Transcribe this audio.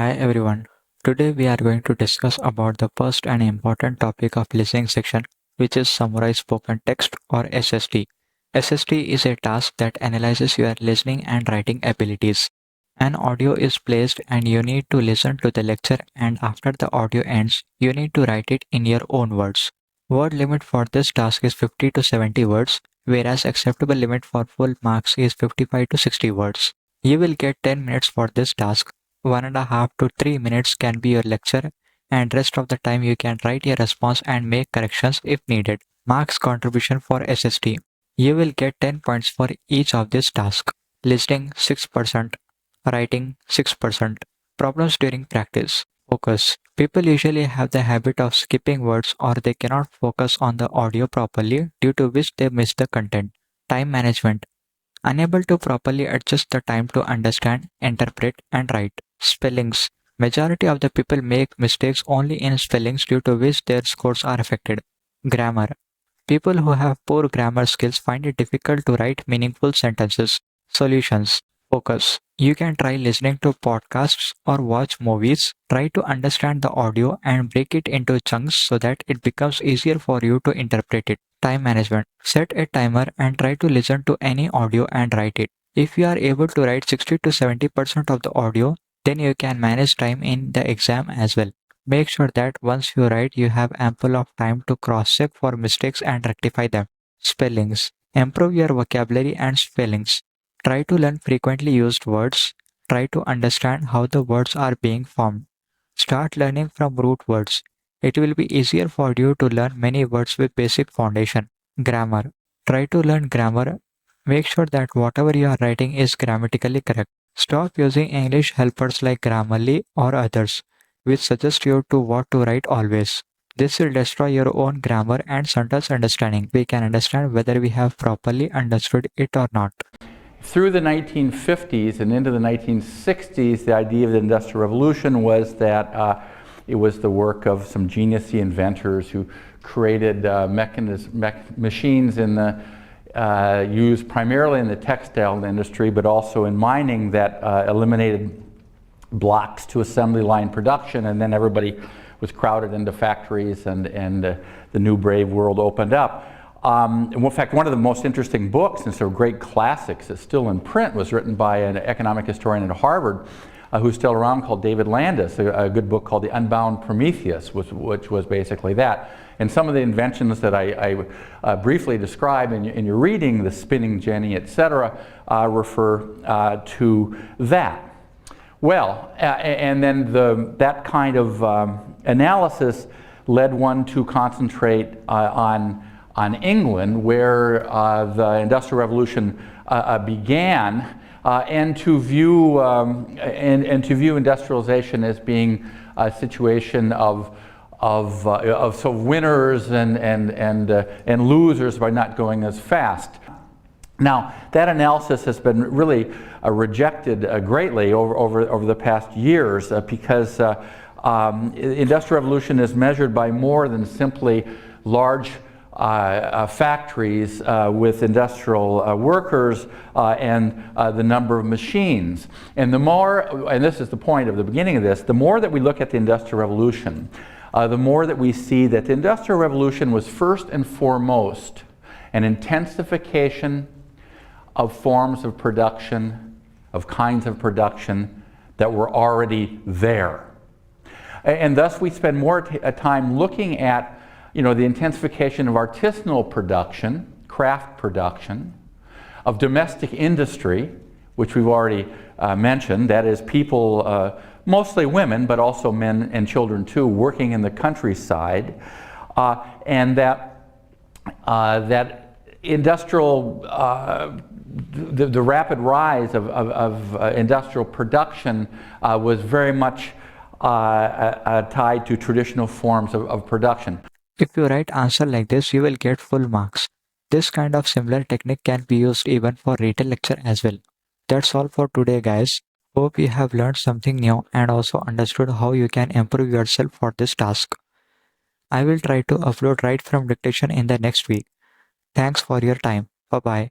Hi everyone. Today we are going to discuss about the first and important topic of listening section, which is Summarize Spoken Text or SST. SST is a task that analyzes your listening and writing abilities. An audio is placed and you need to listen to the lecture, and after the audio ends, you need to write it in your own words. Word limit for this task is 50 to 70 words, whereas acceptable limit for full marks is 55 to 60 words. You will get 10 minutes for this task. 1.5 to 3 minutes can be your lecture, and rest of the time you can write your response and make corrections if needed. Marks contribution for SST. You will get 10 points for each of these tasks. Listening 6%, writing 6%. Problems during practice. Focus. People usually have the habit of skipping words or they cannot focus on the audio properly, due to which they miss the content. Time management. Unable to properly adjust the time to understand, interpret, and write. Spellings. Majority of the people make mistakes only in spellings, due to which their scores are affected. Grammar. People who have poor grammar skills find it difficult to write meaningful sentences. Solutions. Focus. You can try listening to podcasts or watch movies. Try to understand the audio and break it into chunks so that it becomes easier for you to interpret it. Time management. Set a timer and try to listen to any audio and write it. If you are able to write 60 to 70% of the audio, then you can manage time in the exam as well. Make sure that once you write, you have ample of time to cross-check for mistakes and rectify them. Spellings. Improve your vocabulary and spellings. Try to learn frequently used words. Try to understand how the words are being formed. Start learning from root words. It will be easier for you to learn many words with basic foundation. Grammar. Try to learn grammar. Make sure that whatever you are writing is grammatically correct. Stop using English helpers like Grammarly or others, which suggest you to what to write always. This will destroy your own grammar and sentence understanding. We can understand whether we have properly understood it or not. Through the 1950s and into the 1960s, the idea of the Industrial Revolution was that it was the work of some geniusy inventors who created machines used primarily in the textile industry, but also in mining, that eliminated blocks to assembly line production, and then everybody was crowded into factories, and the new brave world opened up. In fact, one of the most interesting books and sort of great classics that's still in print was written by an economic historian at Harvard who's still around, called David Landis, a good book called The Unbound Prometheus, which was basically that. And some of the inventions that I briefly describe in your reading, the spinning jenny, etc., refer to that. Well, and then that kind of analysis led one to concentrate on England, where the Industrial Revolution began, and to view industrialization as being a situation of winners and losers by not going as fast. Now, that analysis has been really rejected greatly over the past years, because Industrial Revolution is measured by more than simply large factories with industrial workers and the number of machines. And the more, and this is the point of the beginning of this, the more that we look at the Industrial Revolution, the more that we see that the Industrial Revolution was first and foremost an intensification of forms of production, of kinds of production that were already there. And thus we spend more time looking at the intensification of artisanal production, craft production, of domestic industry, which we've already mentioned, that is people, mostly women, but also men and children too, working in the countryside, and that industrial, the rapid rise of industrial production was very much tied to traditional forms of production. If you write answer like this, you will get full marks. This kind of similar technique can be used even for written lecture as well. That's all for today, guys. Hope you have learned something new and also understood how you can improve yourself for this task. I will try to upload right from dictation in the next week. Thanks for your time. Bye-bye.